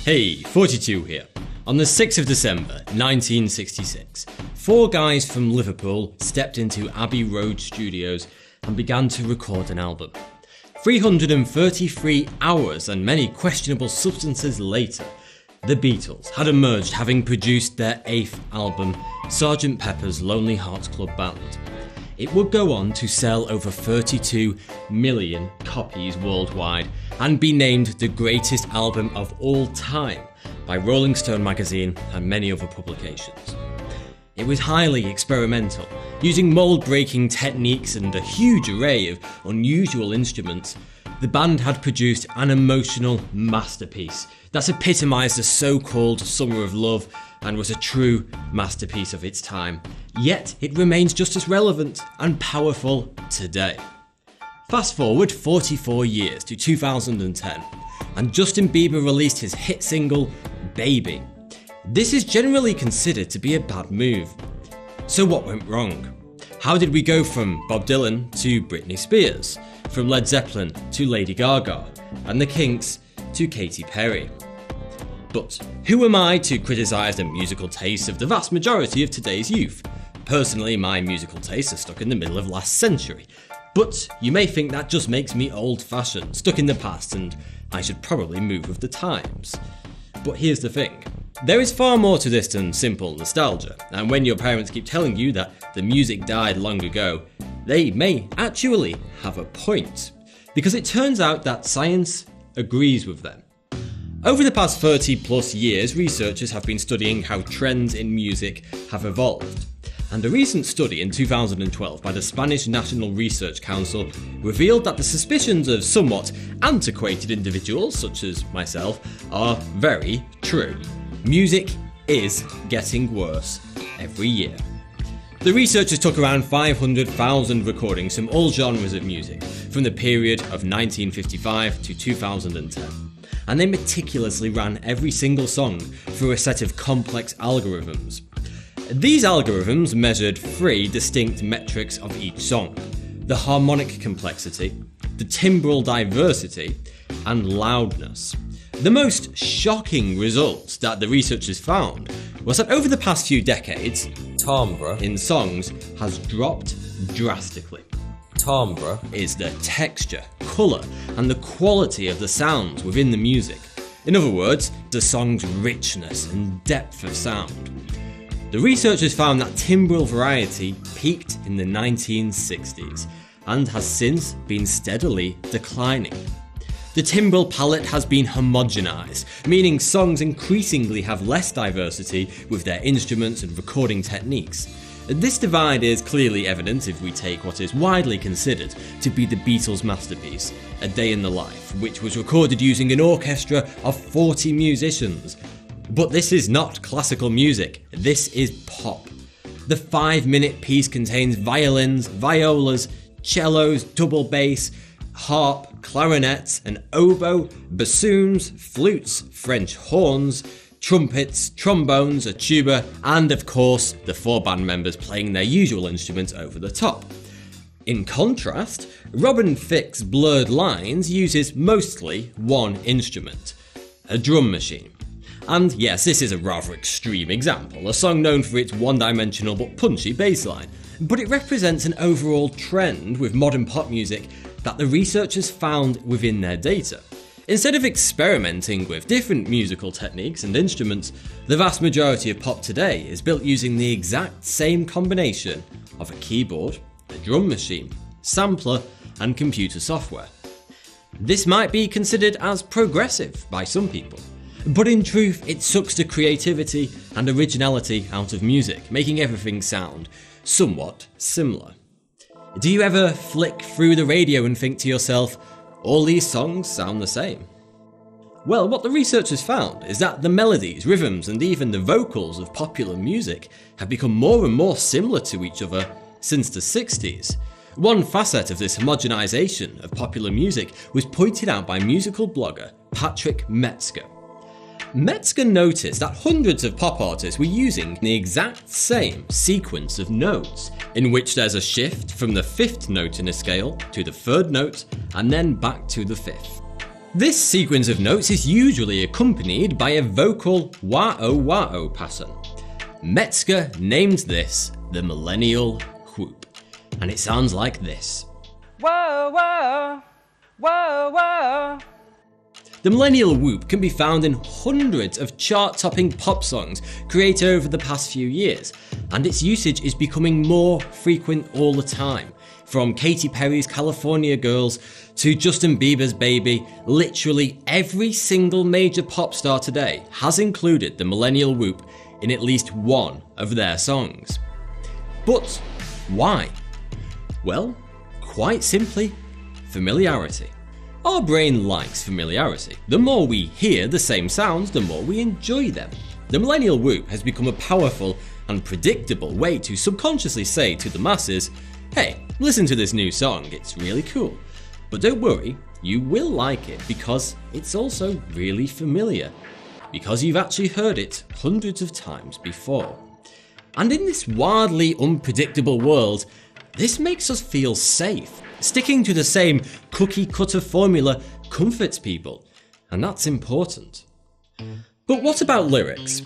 Hey, 42 here. On the 6th of December 1966, four guys from Liverpool stepped into Abbey Road Studios and began to record an album. 333 hours and many questionable substances later, the Beatles had emerged, having produced their 8th album, Sgt. Pepper's Lonely Hearts Club Band. It would go on to sell over 32 million copies worldwide and be named the greatest album of all time by Rolling Stone magazine and many other publications. It was highly experimental, using mold-breaking techniques and a huge array of unusual instruments. The band had produced an emotional masterpiece that epitomised the so-called Summer of Love and was a true masterpiece of its time, yet it remains just as relevant and powerful today. Fast forward 44 years to 2010, and Justin Bieber released his hit single, Baby. This is generally considered to be a bad move. So what went wrong? How did we go from Bob Dylan to Britney Spears, from Led Zeppelin to Lady Gaga, and the Kinks to Katy Perry? But who am I to criticise the musical tastes of the vast majority of today's youth? Personally, my musical tastes are stuck in the middle of last century. But you may think that just makes me old-fashioned, stuck in the past, and I should probably move with the times. But here's the thing. There is far more to this than simple nostalgia, and when your parents keep telling you that the music died long ago, they may actually have a point. Because it turns out that science agrees with them. Over the past 30 plus years, researchers have been studying how trends in music have evolved. And a recent study in 2012 by the Spanish National Research Council revealed that the suspicions of somewhat antiquated individuals, such as myself, are very true. Music is getting worse every year. The researchers took around 500,000 recordings from all genres of music, from the period of 1955 to 2010. And they meticulously ran every single song through a set of complex algorithms. These algorithms measured three distinct metrics of each song: the harmonic complexity, the timbral diversity, and loudness. The most shocking results that the researchers found was that over the past few decades, timbre in songs has dropped drastically. Timbre is the texture, colour, and the quality of the sounds within the music. In other words, the song's richness and depth of sound. The researchers found that timbral variety peaked in the 1960s and has since been steadily declining. The timbral palette has been homogenised, meaning songs increasingly have less diversity with their instruments and recording techniques. This divide is clearly evident if we take what is widely considered to be the Beatles' masterpiece, A Day in the Life, which was recorded using an orchestra of 40 musicians. But this is not classical music, this is pop. The 5-minute piece contains violins, violas, cellos, double bass, harp, clarinets, an oboe, bassoons, flutes, French horns, trumpets, trombones, a tuba, and of course the four band members playing their usual instruments over the top. In contrast, Robin Thicke's Blurred Lines uses mostly one instrument, a drum machine. And yes, this is a rather extreme example, a song known for its one-dimensional but punchy bassline, but it represents an overall trend with modern pop music that the researchers found within their data. Instead of experimenting with different musical techniques and instruments, the vast majority of pop today is built using the exact same combination of a keyboard, a drum machine, sampler, and computer software. This might be considered as progressive by some people, but in truth it sucks the creativity and originality out of music, making everything sound somewhat similar. Do you ever flick through the radio and think to yourself, all these songs sound the same? Well, what the researchers found is that the melodies, rhythms, and even the vocals of popular music have become more and more similar to each other since the 60s. One facet of this homogenization of popular music was pointed out by musical blogger Patrick Metzger. Metzger noticed that hundreds of pop artists were using the exact same sequence of notes, in which there's a shift from the 5th note in a scale to the 3rd note and then back to the 5th. This sequence of notes is usually accompanied by a vocal wah-oh pattern. Metzger named this the millennial whoop, and it sounds like this. Whoa, whoa, whoa, whoa. The millennial whoop can be found in hundreds of chart-topping pop songs created over the past few years, and its usage is becoming more frequent all the time. From Katy Perry's California Girls to Justin Bieber's Baby, literally every single major pop star today has included the millennial whoop in at least one of their songs. But why? Well, quite simply, familiarity. Our brain likes familiarity. The more we hear the same sounds, the more we enjoy them. The millennial whoop has become a powerful and predictable way to subconsciously say to the masses, hey, listen to this new song, it's really cool. But don't worry, you will like it because it's also really familiar. Because you've actually heard it hundreds of times before. And in this wildly unpredictable world, this makes us feel safe. Sticking to the same cookie-cutter formula comforts people, and that's important. But what about lyrics?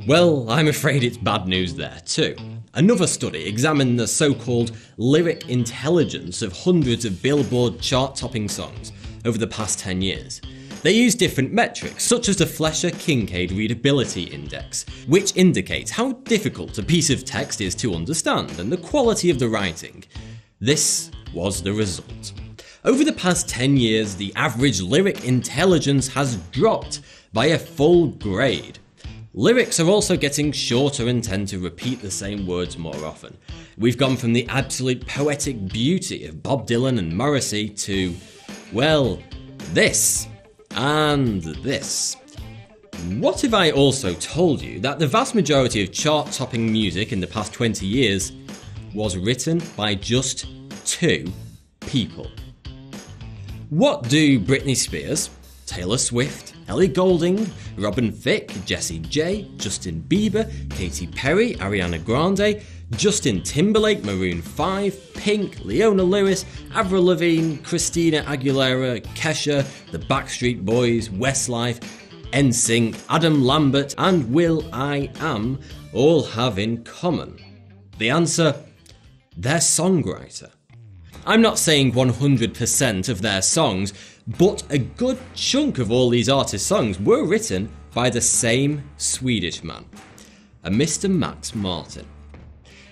Well, I'm afraid it's bad news there too. Another study examined the so-called lyric intelligence of hundreds of Billboard chart-topping songs over the past 10 years. They use different metrics, such as the Fleischer-Kincaid Readability Index, which indicates how difficult a piece of text is to understand and the quality of the writing. This was the result. Over the past 10 years, the average lyric intelligence has dropped by a full grade. Lyrics are also getting shorter and tend to repeat the same words more often. We've gone from the absolute poetic beauty of Bob Dylan and Morrissey to, well, this and this. What if I also told you that the vast majority of chart-topping music in the past 20 years was written by just 2 people? What do Britney Spears, Taylor Swift, Ellie Goulding, Robin Thicke, Jessie J, Justin Bieber, Katy Perry, Ariana Grande, Justin Timberlake, Maroon 5, Pink, Leona Lewis, Avril Lavigne, Christina Aguilera, Kesha, the Backstreet Boys, Westlife, NSYNC, Adam Lambert and will.i.am all have in common? The answer: their songwriter. I'm not saying 100% of their songs, but a good chunk of all these artists' songs were written by the same Swedish man, a Mr. Max Martin.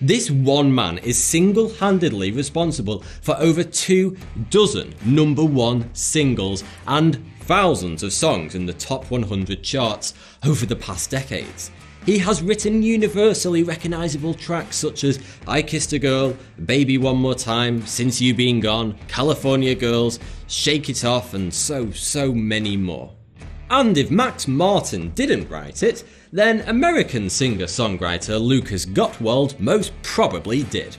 This one man is single-handedly responsible for over 24 number one singles and thousands of songs in the top 100 charts over the past decades. He has written universally recognisable tracks such as I Kissed a Girl, Baby One More Time, Since You Been Gone, California Girls, Shake It Off and so many more. And if Max Martin didn't write it, then American singer-songwriter Lucas Gottwald most probably did.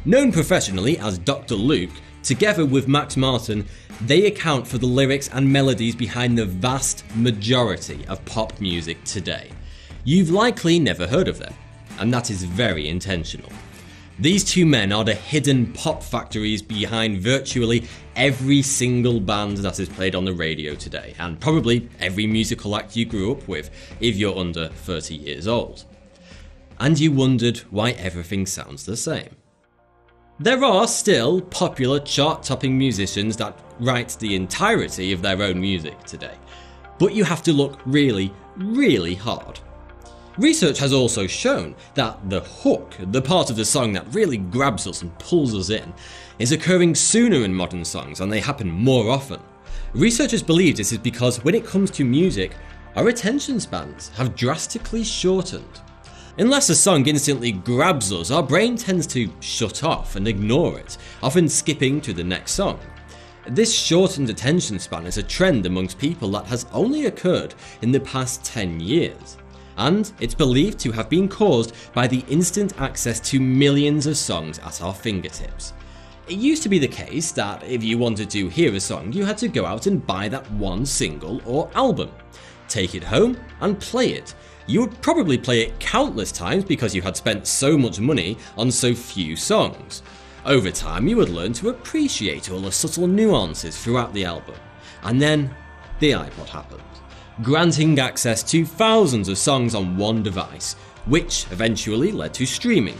Known professionally as Dr. Luke, together with Max Martin, they account for the lyrics and melodies behind the vast majority of pop music today. You've likely never heard of them, and that is very intentional. These two men are the hidden pop factories behind virtually every single band that is played on the radio today, and probably every musical act you grew up with if you're under 30 years old. And you wondered why everything sounds the same. There are still popular chart-topping musicians that write the entirety of their own music today, but you have to look really, really hard. Research has also shown that the hook, the part of the song that really grabs us and pulls us in, is occurring sooner in modern songs and they happen more often. Researchers believe this is because when it comes to music, our attention spans have drastically shortened. Unless a song instantly grabs us, our brain tends to shut off and ignore it, often skipping to the next song. This shortened attention span is a trend amongst people that has only occurred in the past 10 years. And it's believed to have been caused by the instant access to millions of songs at our fingertips. It used to be the case that if you wanted to hear a song, you had to go out and buy that one single or album, take it home and play it. You would probably play it countless times because you had spent so much money on so few songs. Over time, you would learn to appreciate all the subtle nuances throughout the album. And then the iPod happened, granting access to thousands of songs on one device, which eventually led to streaming.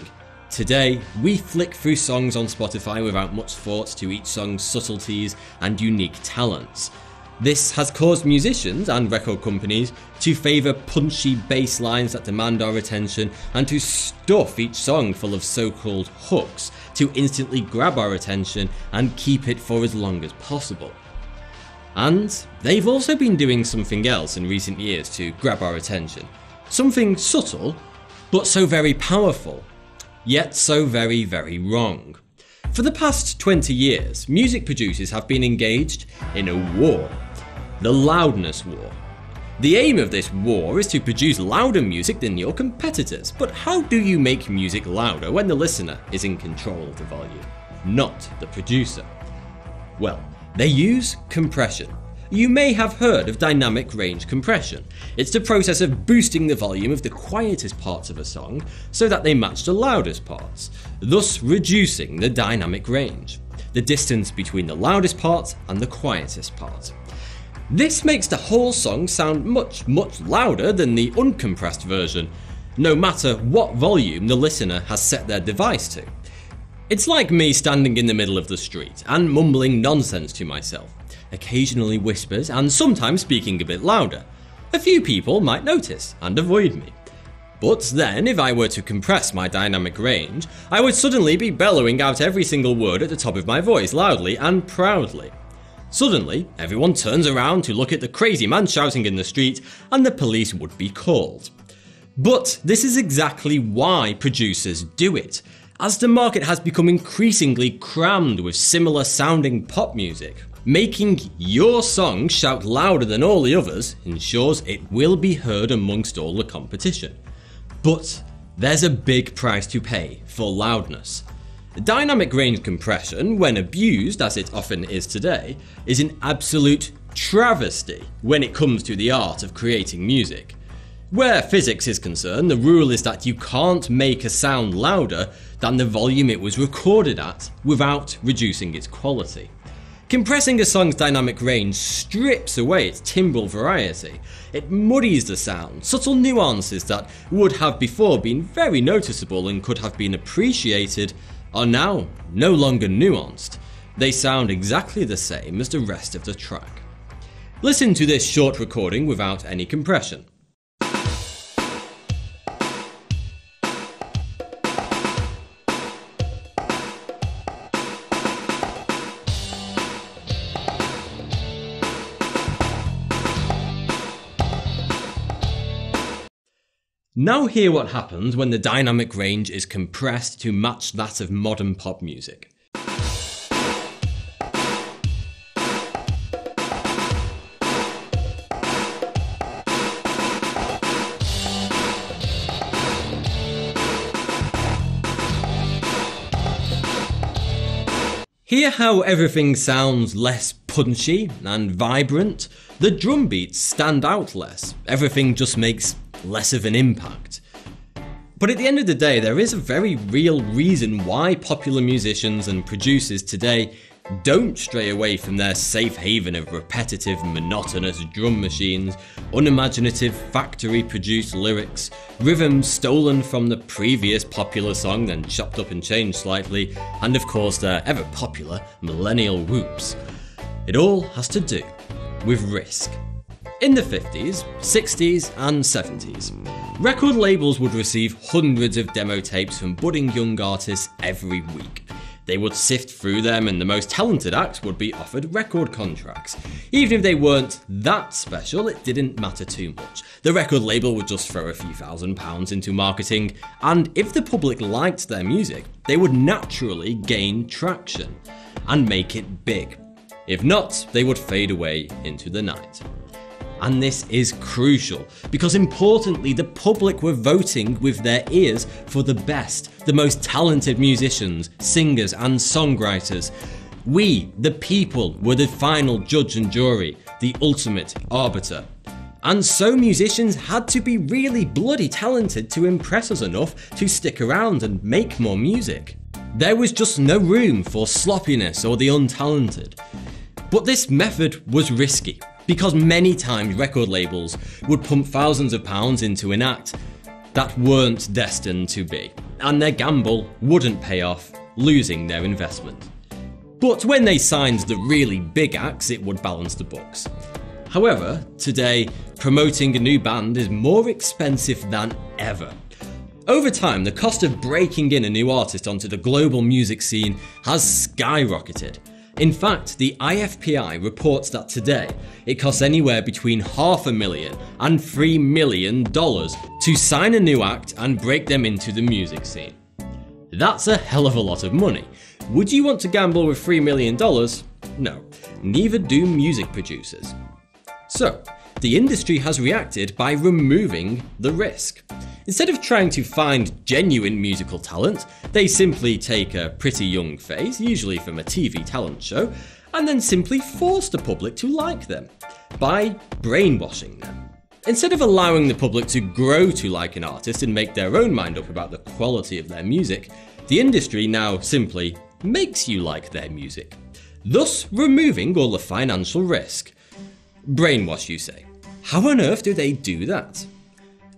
Today, we flick through songs on Spotify without much thought to each song's subtleties and unique talents. This has caused musicians and record companies to favour punchy bass lines that demand our attention and to stuff each song full of so-called hooks to instantly grab our attention and keep it for as long as possible. And they've also been doing something else in recent years to grab our attention. Something subtle, but so very powerful, yet so very, very wrong. For the past 20 years, music producers have been engaged in a war. The loudness war. The aim of this war is to produce louder music than your competitors, but how do you make music louder when the listener is in control of the volume, not the producer? Well, they use compression. You may have heard of dynamic range compression. It's the process of boosting the volume of the quietest parts of a song so that they match the loudest parts, thus reducing the dynamic range, the distance between the loudest part and the quietest part. This makes the whole song sound much louder than the uncompressed version, no matter what volume the listener has set their device to. It's like me standing in the middle of the street and mumbling nonsense to myself, occasionally whispers and sometimes speaking a bit louder. A few people might notice and avoid me. But then, if I were to compress my dynamic range, I would suddenly be bellowing out every single word at the top of my voice loudly and proudly. Suddenly, everyone turns around to look at the crazy man shouting in the street and the police would be called. But this is exactly why producers do it, as the market has become increasingly crammed with similar sounding pop music. Making your song shout louder than all the others ensures it will be heard amongst all the competition. But there's a big price to pay for loudness. Dynamic range compression, when abused as it often is today, is an absolute travesty when it comes to the art of creating music. Where physics is concerned, the rule is that you can't make a sound louder than the volume it was recorded at without reducing its quality. Compressing a song's dynamic range strips away its timbral variety. It muddies the sound. Subtle nuances that would have before been very noticeable and could have been appreciated are now no longer nuanced. They sound exactly the same as the rest of the track. Listen to this short recording without any compression. Now hear what happens when the dynamic range is compressed to match that of modern pop music. Hear how everything sounds less punchy and vibrant? The drum beats stand out less. Everything just makes less of an impact. But at the end of the day, there is a very real reason why popular musicians and producers today don't stray away from their safe haven of repetitive, monotonous drum machines, unimaginative, factory-produced lyrics, rhythms stolen from the previous popular song then chopped up and changed slightly, and of course their ever-popular millennial whoops. It all has to do with risk. In the 50s, 60s and 70s, record labels would receive hundreds of demo tapes from budding young artists every week. They would sift through them and the most talented acts would be offered record contracts. Even if they weren't that special, it didn't matter too much. The record label would just throw a few £1,000s into marketing, and if the public liked their music, they would naturally gain traction and make it big. If not, they would fade away into the night. And this is crucial, because importantly, the public were voting with their ears for the best, the most talented musicians, singers and songwriters. We, the people, were the final judge and jury, the ultimate arbiter. And so musicians had to be really bloody talented to impress us enough to stick around and make more music. There was just no room for sloppiness or the untalented. But this method was risky. because many times record labels would pump thousands of pounds into an act that weren't destined to be, and their gamble wouldn't pay off, losing their investment. But when they signed the really big acts, it would balance the books. However, today, promoting a new band is more expensive than ever. Over time, the cost of breaking in a new artist onto the global music scene has skyrocketed. In fact, the IFPI reports that today, it costs anywhere between $500,000 and $3 million to sign a new act and break them into the music scene. That's a hell of a lot of money. Would you want to gamble with $3 million? No, neither do music producers. So, the industry has reacted by removing the risk. Instead of trying to find genuine musical talent, they simply take a pretty young face, usually from a TV talent show, and then simply force the public to like them by brainwashing them. Instead of allowing the public to grow to like an artist and make their own mind up about the quality of their music, the industry now simply makes you like their music, thus removing all the financial risk. Brainwash, you say? How on earth do they do that?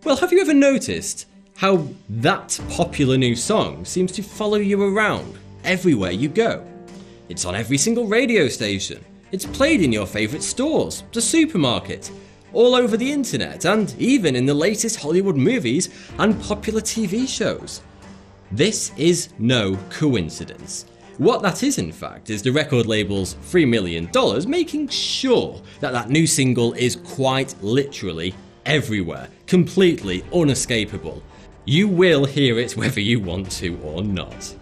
Well, have you ever noticed how that popular new song seems to follow you around everywhere you go? It's on every single radio station, it's played in your favourite stores, the supermarket, all over the internet, and even in the latest Hollywood movies and popular TV shows. This is no coincidence. What that is, in fact, is the record label's $3 million making sure that that new single is quite literally everywhere, completely unescapable. You will hear it whether you want to or not.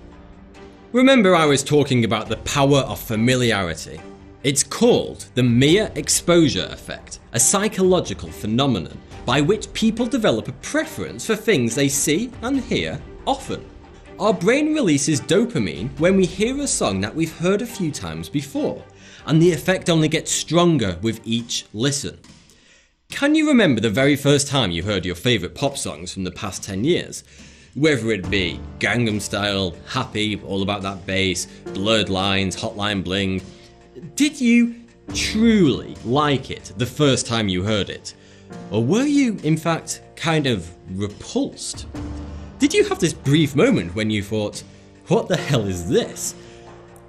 Remember, I was talking about the power of familiarity. It's called the mere exposure effect, a psychological phenomenon by which people develop a preference for things they see and hear often. Our brain releases dopamine when we hear a song that we've heard a few times before, and the effect only gets stronger with each listen. Can you remember the very first time you heard your favourite pop songs from the past 10 years? Whether it be Gangnam Style, Happy, All About That Bass, Blurred Lines, Hotline Bling. Did you truly like it the first time you heard it? Or were you, in fact, kind of repulsed? Did you have this brief moment when you thought, what the hell is this?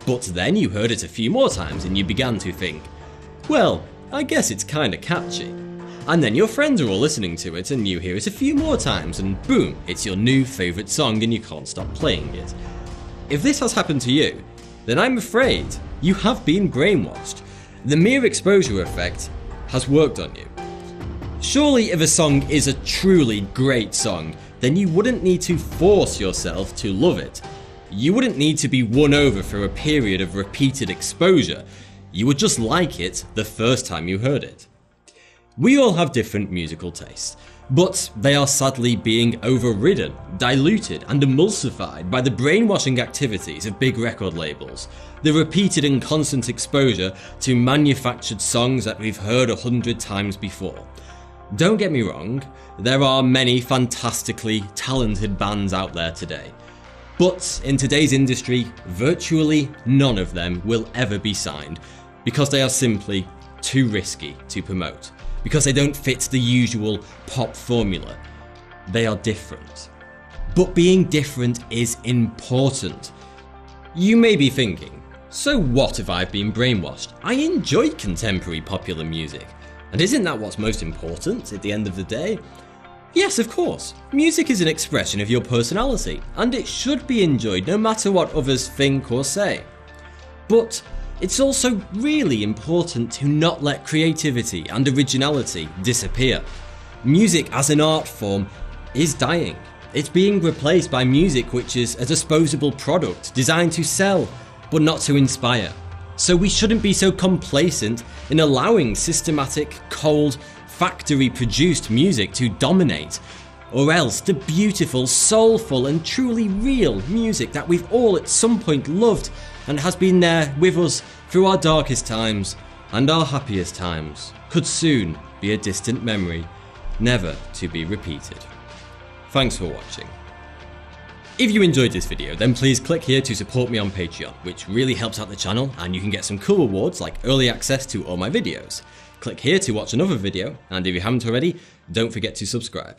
But then you heard it a few more times and you began to think, well, I guess it's kinda catchy. And then your friends are all listening to it and you hear it a few more times and boom, it's your new favourite song and you can't stop playing it. If this has happened to you, then I'm afraid you have been brainwashed. The mere exposure effect has worked on you. Surely if a song is a truly great song, then you wouldn't need to force yourself to love it. You wouldn't need to be won over for a period of repeated exposure. You would just like it the first time you heard it. We all have different musical tastes, but they are sadly being overridden, diluted and emulsified by the brainwashing activities of big record labels, the repeated and constant exposure to manufactured songs that we've heard 100 times before. Don't get me wrong, there are many fantastically talented bands out there today, but in today's industry, virtually none of them will ever be signed because they are simply too risky to promote. Because they don't fit the usual pop formula. They are different. But being different is important. You may be thinking, so what if I've been brainwashed? I enjoy contemporary popular music. And isn't that what's most important at the end of the day? Yes, of course. Music is an expression of your personality, and it should be enjoyed no matter what others think or say. But it's also really important to not let creativity and originality disappear. Music as an art form is dying. It's being replaced by music which is a disposable product designed to sell, but not to inspire. So we shouldn't be so complacent in allowing systematic, cold, factory-produced music to dominate, or else the beautiful, soulful and truly real music that we've all at some point loved and has been there with us through our darkest times and our happiest times could soon be a distant memory, never to be repeated. Thanks for watching. If you enjoyed this video, then please click here to support me on Patreon, which really helps out the channel and you can get some cool rewards like early access to all my videos. Click here to watch another video, and if you haven't already, don't forget to subscribe.